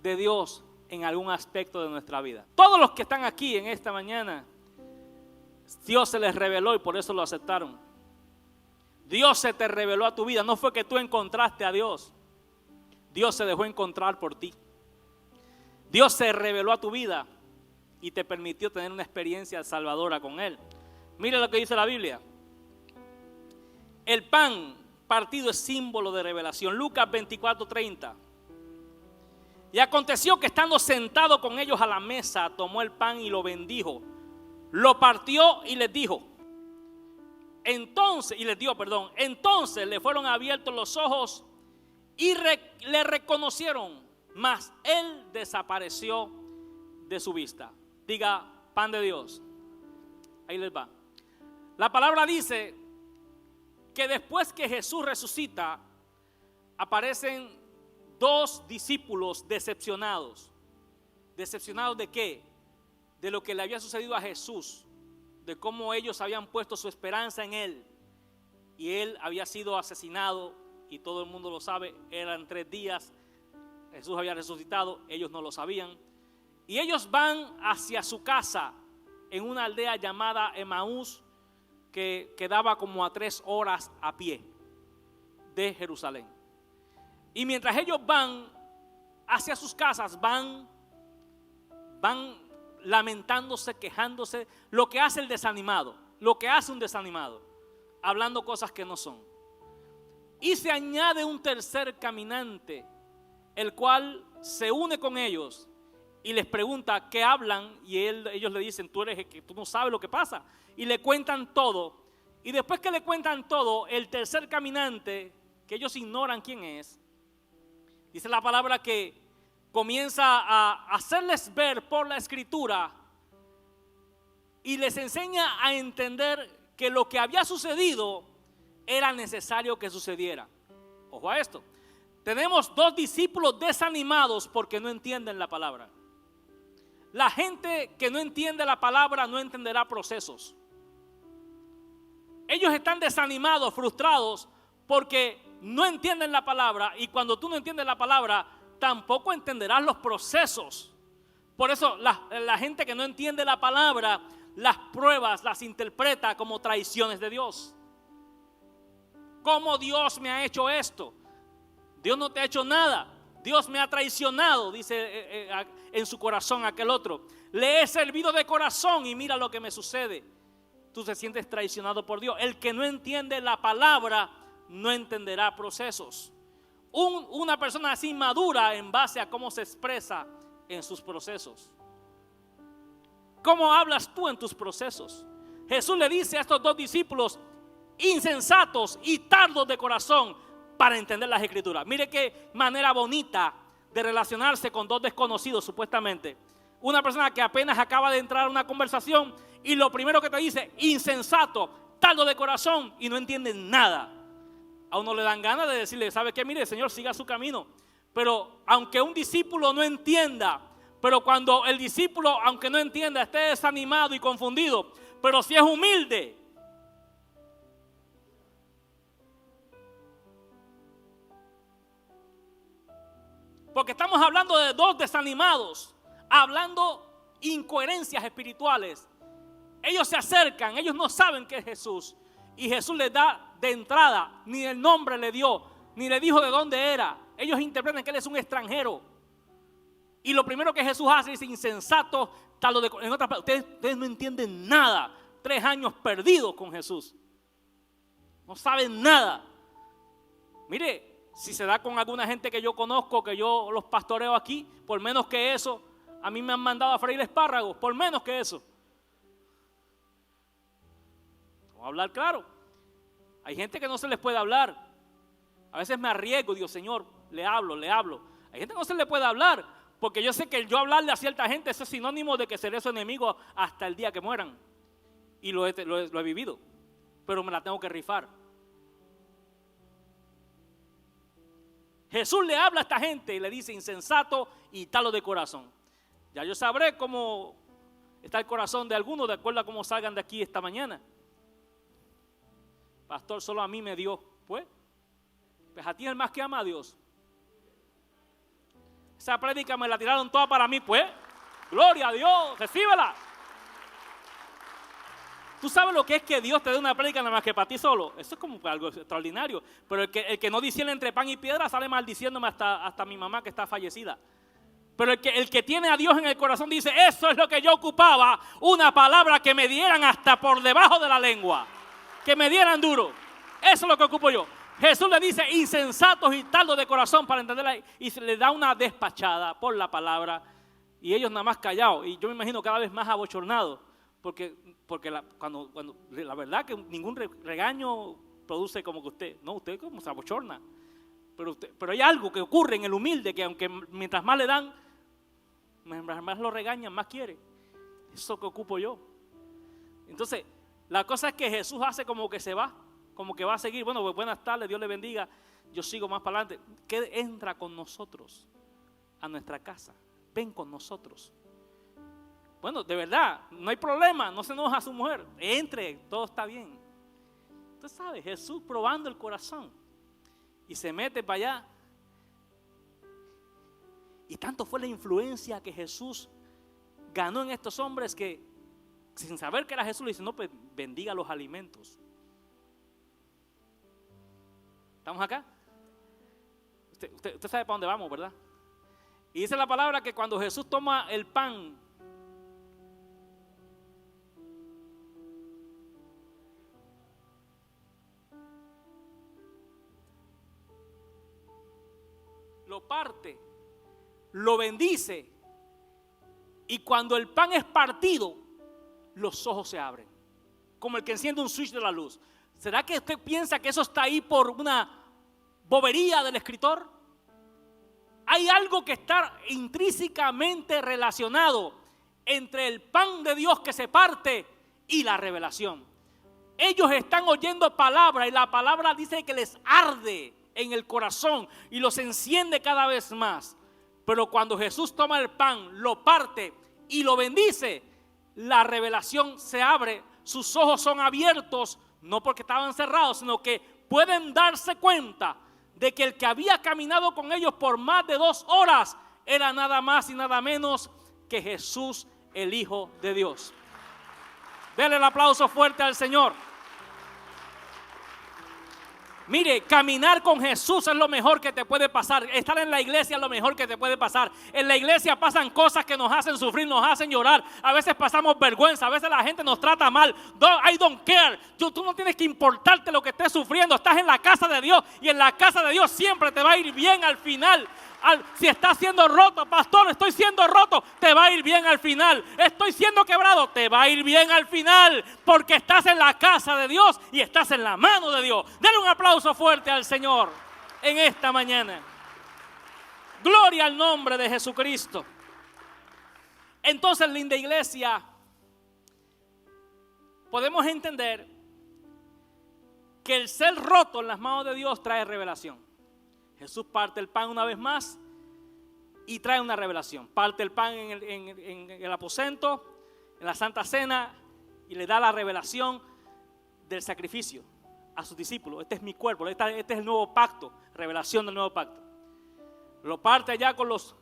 de Dios en algún aspecto de nuestra vida. Todos los que están aquí en esta mañana, Dios se les reveló y por eso lo aceptaron. Dios se te reveló a tu vida. No fue que tú encontraste a Dios. Dios se dejó encontrar por ti. Dios se reveló a tu vida y te permitió tener una experiencia salvadora con Él. Mira lo que dice la Biblia. El pan partido es símbolo de revelación. Lucas 24:30. Y aconteció que estando sentado con ellos a la mesa, tomó el pan y lo bendijo, lo partió y les dijo. Entonces le fueron abiertos los ojos y le reconocieron, mas él desapareció de su vista. Diga, pan de Dios. Ahí les va. La palabra dice que después que Jesús resucita, aparecen 2 discípulos decepcionados. ¿Decepcionados de qué? De lo que le había sucedido a Jesús, de cómo ellos habían puesto su esperanza en Él y Él había sido asesinado, y todo el mundo lo sabe. Eran 3 días, Jesús había resucitado, ellos no lo sabían, y ellos van hacia su casa en una aldea llamada Emaús, que quedaba como a 3 horas a pie de Jerusalén. Y mientras ellos van hacia sus casas, van lamentándose, quejándose, lo que hace el desanimado, lo que hace un desanimado, hablando cosas que no son. Y se añade un tercer caminante, el cual se une con ellos y les pregunta qué hablan, y ellos le dicen, tú no sabes lo que pasa, y le cuentan todo. Y después que le cuentan todo, el tercer caminante, que ellos ignoran quién es, dice la palabra que comienza a hacerles ver por la escritura y les enseña a entender que lo que había sucedido era necesario que sucediera. Ojo a esto. Tenemos dos discípulos desanimados porque no entienden la palabra. La gente que no entiende la palabra no entenderá procesos. Ellos están desanimados, frustrados, porque no entienden la palabra, y cuando tú no entiendes la palabra, tampoco entenderás los procesos. Por eso la gente que no entiende la palabra, las pruebas las interpreta como traiciones de Dios. ¿Cómo Dios me ha hecho esto? Dios no te ha hecho nada. Dios me ha traicionado, dice en su corazón aquel otro. Le he servido de corazón y mira lo que me sucede. Tú te sientes traicionado por Dios. El que no entiende la palabra no entenderá procesos. Una persona así madura en base a cómo se expresa en sus procesos. ¿Cómo hablas tú en tus procesos? Jesús le dice a estos dos discípulos, insensatos y tardos de corazón para entender las escrituras. Mire qué manera bonita de relacionarse con dos desconocidos supuestamente. Una persona que apenas acaba de entrar a una conversación y lo primero que te dice, insensato, tardo de corazón, y no entiende nada. A uno le dan ganas de decirle, ¿sabe qué? Mire, Señor, siga su camino. Pero aunque un discípulo no entienda, pero cuando el discípulo, aunque no entienda, esté desanimado y confundido, pero si es humilde, porque estamos hablando de dos desanimados, hablando incoherencias espirituales. Ellos se acercan, ellos no saben qué es Jesús, y Jesús les da de entrada, ni el nombre le dio, ni le dijo de dónde era. Ellos interpretan que él es un extranjero, y lo primero que Jesús hace es insensato, en otras palabras, ustedes no entienden nada. 3 años perdidos con Jesús, no saben nada. Mire, si se da con alguna gente que yo conozco, que yo los pastoreo aquí, por menos que eso, a mí me han mandado a freír espárragos, por menos que eso. Vamos a hablar claro. Hay gente que no se les puede hablar. A veces me arriesgo, digo, Señor, le hablo. Hay gente que no se le puede hablar, porque yo sé que yo hablarle a cierta gente, eso es sinónimo de que seré su enemigo hasta el día que mueran. Y lo he vivido, pero me la tengo que rifar. Jesús le habla a esta gente y le dice insensato y talo de corazón. Ya yo sabré cómo está el corazón de algunos de acuerdo a cómo salgan de aquí esta mañana. Pastor, solo a mí me dio. Pues a ti es el más que ama a Dios. Esa prédica me la tiraron toda para mí, pues. Gloria a Dios, recíbela. ¿Tú sabes lo que es que Dios te dé una prédica nada más que para ti solo? Eso es como algo extraordinario. Pero el que no diciendo entre pan y piedra sale maldiciéndome hasta mi mamá que está fallecida. Pero el que tiene a Dios en el corazón dice, eso es lo que yo ocupaba, una palabra que me dieran hasta por debajo de la lengua, que me dieran duro. Eso es lo que ocupo yo. Jesús le dice insensatos y tardos de corazón para entenderla, y se le da una despachada por la palabra y ellos nada más callados, y yo me imagino cada vez más abochornados, porque cuando la verdad que ningún regaño produce como que usted como se abochorna, pero hay algo que ocurre en el humilde, que aunque mientras más le dan, mientras más lo regañan, más quiere. Eso que ocupo yo. Entonces la cosa es que Jesús hace como que se va, como que va a seguir. Bueno, pues buenas tardes, Dios le bendiga, yo sigo más para adelante. Que entra con nosotros a nuestra casa, ven con nosotros. Bueno, de verdad, no hay problema, no se enoja a su mujer, entre, todo está bien. Usted sabe, Jesús probando el corazón y se mete para allá. Y tanto fue la influencia que Jesús ganó en estos hombres que sin saber que era Jesús le dice, no, pues bendiga los alimentos. ¿Estamos acá? Usted sabe para dónde vamos, ¿verdad? Y dice la palabra que cuando Jesús toma el pan, lo parte, lo bendice, y cuando el pan es partido, los ojos se abren, como el que enciende un switch de la luz. ¿Será que usted piensa que eso está ahí por una bobería del escritor? Hay algo que está intrínsecamente relacionado entre el pan de Dios que se parte y la revelación. ellos están oyendo palabra y la palabra dice que les arde en el corazón y los enciende cada vez más. Pero cuando Jesús toma el pan, lo parte y lo bendice, la revelación se abre, sus ojos son abiertos, no porque estaban cerrados, sino que pueden darse cuenta de que el que había caminado con ellos por más de 2 horas era nada más y nada menos que Jesús, el Hijo de Dios. Denle el aplauso fuerte al Señor. Mire, caminar con Jesús es lo mejor que te puede pasar. Estar en la iglesia es lo mejor que te puede pasar. En la iglesia pasan cosas que nos hacen sufrir, nos hacen llorar. A veces pasamos vergüenza, a veces la gente nos trata mal. I don't care. Tú no tienes que importarte lo que estés sufriendo. Estás en la casa de Dios y en la casa de Dios siempre te va a ir bien al final. Si estás siendo roto, pastor, estoy siendo roto, te va a ir bien al final. Estoy siendo quebrado, te va a ir bien al final, porque estás en la casa de Dios y estás en la mano de Dios. Dale un aplauso fuerte al Señor en esta mañana. Gloria al nombre de Jesucristo. Entonces, linda iglesia, podemos entender que el ser roto en las manos de Dios trae revelación. Jesús parte el pan una vez más y trae una revelación. Parte el pan en el aposento, en la Santa Cena, y le da la revelación del sacrificio a sus discípulos. Este es mi cuerpo, este es el nuevo pacto, revelación del nuevo pacto. Lo parte allá con los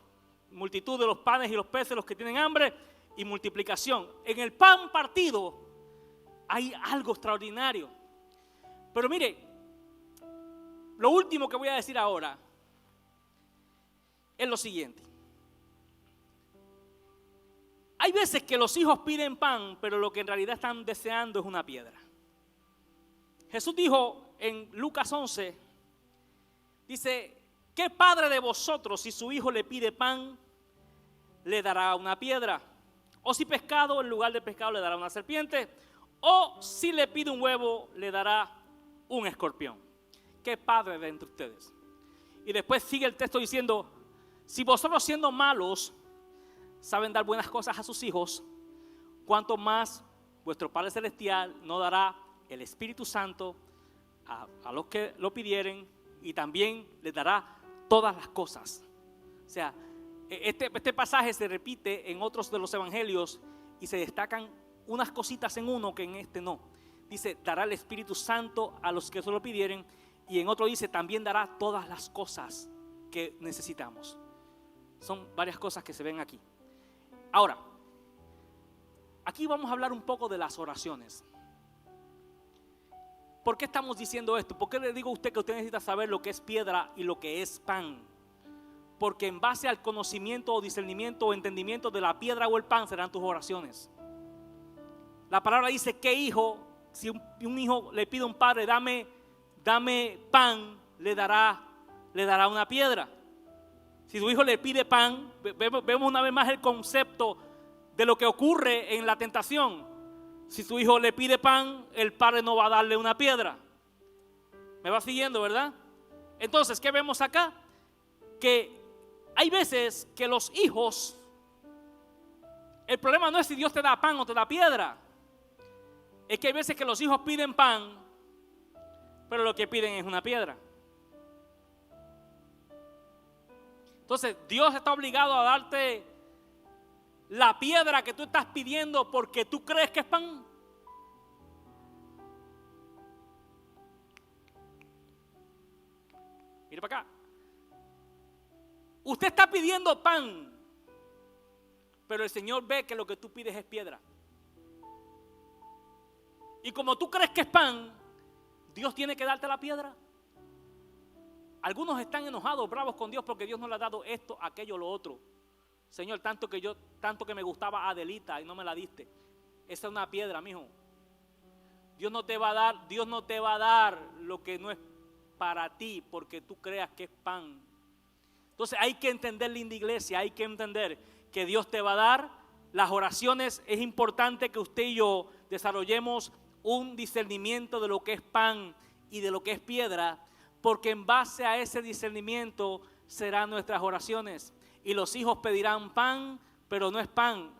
multitud de los panes y los peces, los que tienen hambre, y multiplicación. En el pan partido hay algo extraordinario. Pero mire, lo último que voy a decir ahora es lo siguiente. Hay veces que los hijos piden pan, pero lo que en realidad están deseando es una piedra. Jesús dijo en Lucas 11, dice, ¿qué padre de vosotros si su hijo le pide pan, le dará una piedra? O si pescado, en lugar de pescado le dará una serpiente. O si le pide un huevo, le dará un escorpión. ¿Qué padre de entre ustedes? Y después sigue el texto diciendo, si vosotros siendo malos saben dar buenas cosas a sus hijos, cuánto más vuestro Padre Celestial no dará el Espíritu Santo a los que lo pidieren, y también les dará todas las cosas. O sea, este pasaje se repite en otros de los evangelios y se destacan unas cositas en uno que en este no. Dice, dará el Espíritu Santo a los que se lo pidieren. Y en otro dice, también dará todas las cosas que necesitamos. Son varias cosas que se ven aquí. Ahora, aquí vamos a hablar un poco de las oraciones. ¿Por qué estamos diciendo esto? ¿Por qué le digo a usted que usted necesita saber lo que es piedra y lo que es pan? Porque en base al conocimiento o discernimiento o entendimiento de la piedra o el pan serán tus oraciones. La palabra dice, ¿qué hijo? Si un hijo le pide a un padre, dame pan, le dará una piedra. Si tu hijo le pide pan, vemos una vez más el concepto de lo que ocurre en la tentación. Si tu hijo le pide pan, el padre no va a darle una piedra. ¿Me va siguiendo, verdad? Entonces, ¿qué vemos acá? Que hay veces que los hijos, el problema no es si Dios te da pan o te da piedra. Es que hay veces que los hijos piden pan, pero lo que piden es una piedra. Entonces Dios está obligado a darte la piedra que tú estás pidiendo porque tú crees que es pan. Mira para acá. Usted está pidiendo pan, pero el Señor ve que lo que tú pides es piedra. Y como tú crees que es pan, Dios tiene que darte la piedra. Algunos están enojados, bravos con Dios porque Dios no le ha dado esto, aquello, lo otro. Señor, tanto que me gustaba Adelita y no me la diste. Esa es una piedra, mijo. Dios no te va a dar lo que no es para ti porque tú creas que es pan. Entonces hay que entender, linda iglesia, hay que entender que Dios te va a dar las oraciones. Es importante que usted y yo desarrollemos un discernimiento de lo que es pan y de lo que es piedra, porque en base a ese discernimiento serán nuestras oraciones. Y los hijos pedirán pan, pero no es pan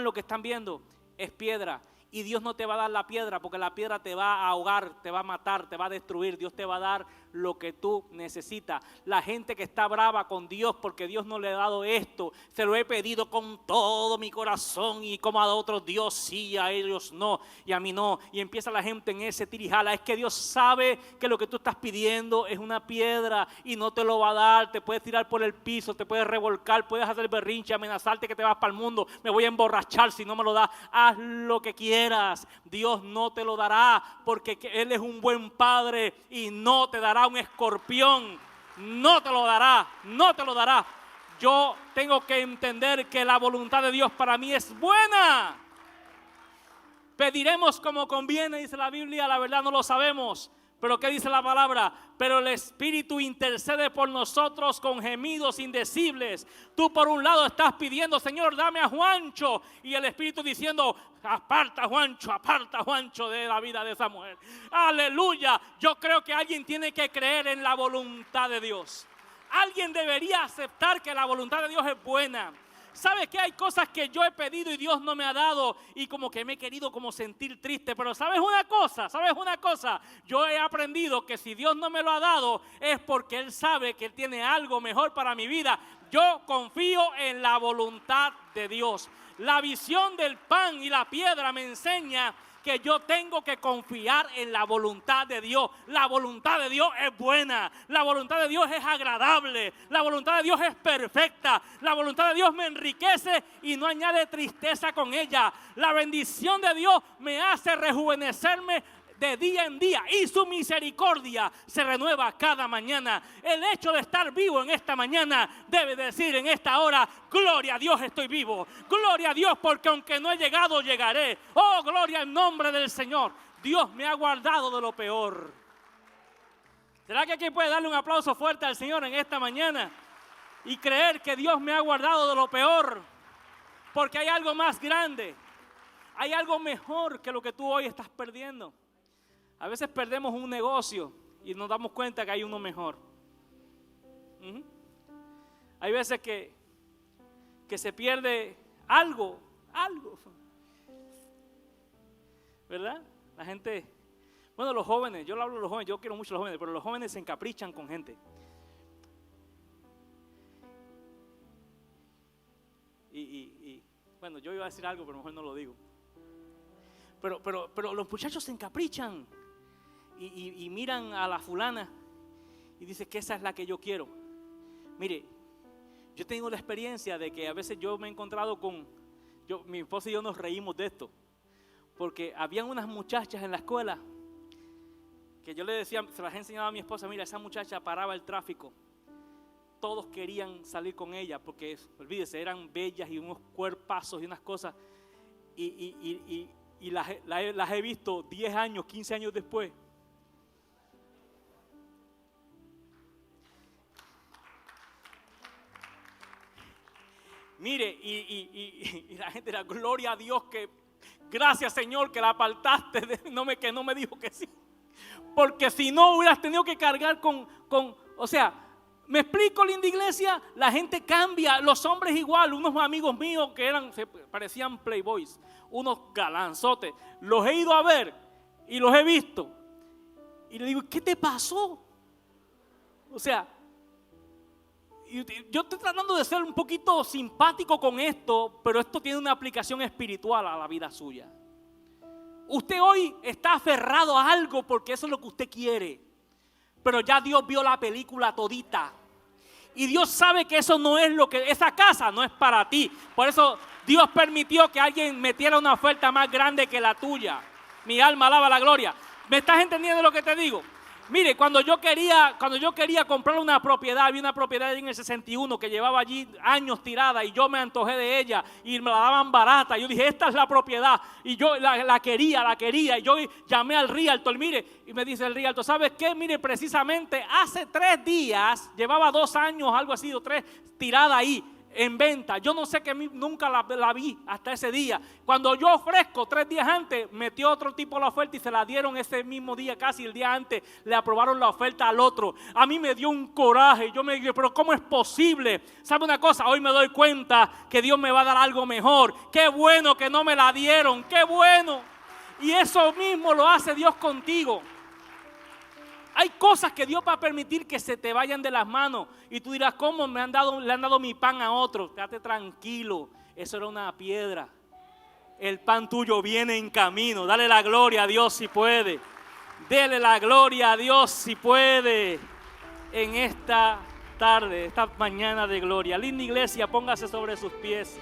lo que están viendo, es piedra. Y Dios no te va a dar la piedra, porque la piedra te va a ahogar, te va a matar, te va a destruir. Dios te va a dar lo que tú necesitas. La gente que está brava con Dios porque Dios no le ha dado esto, se lo he pedido con todo mi corazón, y como a otros Dios sí, a ellos no, y a mí no. Y empieza la gente en ese tirijala. Es que Dios sabe que lo que tú estás pidiendo es una piedra y no te lo va a dar. Te puedes tirar por el piso, te puedes revolcar, puedes hacer berrinche, amenazarte que te vas para el mundo, me voy a emborrachar si no me lo das. Haz lo que quieras. Dios no te lo dará, porque Él es un buen padre y no te dará un escorpión. No te lo dará, no te lo dará. Yo tengo que entender que la voluntad de Dios para mí es buena. Pediremos como conviene, dice la Biblia, la verdad no lo sabemos. Pero ¿qué dice la palabra? Pero el Espíritu intercede por nosotros con gemidos indecibles. Tú por un lado estás pidiendo, Señor, dame a Juancho. Y el Espíritu diciendo, aparta Juancho de la vida de esa mujer. Aleluya. Yo creo que alguien tiene que creer en la voluntad de Dios. Alguien debería aceptar que la voluntad de Dios es buena. ¿Sabes que hay cosas que yo he pedido y Dios no me ha dado? Y como que me he querido como sentir triste. Pero ¿sabes una cosa? Yo he aprendido que si Dios no me lo ha dado es porque Él sabe que Él tiene algo mejor para mi vida. Yo confío en la voluntad de Dios. La visión del pan y la piedra me enseña que yo tengo que confiar en la voluntad de Dios. La voluntad de Dios es buena, la voluntad de Dios es agradable, la voluntad de Dios es perfecta, la voluntad de Dios me enriquece y no añade tristeza con ella. La bendición de Dios me hace rejuvenecerme de día en día y su misericordia se renueva cada mañana. El hecho de estar vivo en esta mañana debe decir en esta hora, gloria a Dios, estoy vivo. Gloria a Dios, porque aunque no he llegado, llegaré. Oh, gloria al nombre del Señor. Dios me ha guardado de lo peor. ¿Será que aquí puede darle un aplauso fuerte al Señor en esta mañana y creer que Dios me ha guardado de lo peor? Porque hay algo más grande, hay algo mejor que lo que tú hoy estás perdiendo. A veces perdemos un negocio y nos damos cuenta que hay uno mejor. Hay veces que se pierde algo, ¿verdad? La gente, bueno, los jóvenes, yo le hablo a los jóvenes, yo quiero mucho a los jóvenes, pero los jóvenes se encaprichan con gente. Y bueno, yo iba a decir algo, pero mejor no lo digo. Pero los muchachos se encaprichan. Y miran a la fulana y dicen que esa es la que yo quiero. Mire, yo tengo la experiencia de que a veces yo me he encontrado mi esposa y yo nos reímos de esto, porque habían unas muchachas en la escuela que yo le decía, se las he enseñado a mi esposa, mira, esa muchacha paraba el tráfico, todos querían salir con ella, porque olvídese, eran bellas y unos cuerpazos y unas cosas, y las he visto 10 años, 15 años después. Mire, y la gente era, gloria a Dios, que gracias Señor que la apartaste, que no me dijo que sí. Porque si no hubieras tenido que cargar o sea, me explico, linda iglesia, la gente cambia, los hombres igual, unos amigos míos que parecían playboys, unos galanzotes, los he ido a ver y los he visto. Y le digo, ¿qué te pasó? O sea, yo estoy tratando de ser un poquito simpático con esto, pero esto tiene una aplicación espiritual a la vida suya. Usted hoy está aferrado a algo porque eso es lo que usted quiere, pero ya Dios vio la película todita y Dios sabe que eso no es esa casa no es para ti. Por eso Dios permitió que alguien metiera una oferta más grande que la tuya. Mi alma alaba la gloria. ¿Me estás entendiendo lo que te digo? Mire, cuando yo quería comprar una propiedad, había una propiedad en el 61 que llevaba allí años tirada y yo me antojé de ella y me la daban barata. Yo dije, esta es la propiedad y yo la quería y yo llamé al realtor, mire, y me dice el realtor, ¿sabes qué? Mire, precisamente hace 3 días, llevaba 2 años, algo así, o 3, tirada ahí en venta. Yo no sé que nunca la vi hasta ese día. Cuando yo ofrezco 3 días antes, metió otro tipo la oferta y se la dieron ese mismo día, casi el día antes, le aprobaron la oferta al otro. A mí me dio un coraje, yo me dije, pero ¿cómo es posible? ¿Sabe una cosa? Hoy me doy cuenta que Dios me va a dar algo mejor. Qué bueno que no me la dieron, qué bueno. Y eso mismo lo hace Dios contigo. Hay cosas que Dios va a permitir que se te vayan de las manos. Y tú dirás, ¿cómo le han dado mi pan a otro? Quédate tranquilo. Eso era una piedra. El pan tuyo viene en camino. Dale la gloria a Dios si puede. Dele la gloria a Dios si puede. En esta tarde, esta mañana de gloria. Linda iglesia, póngase sobre sus pies.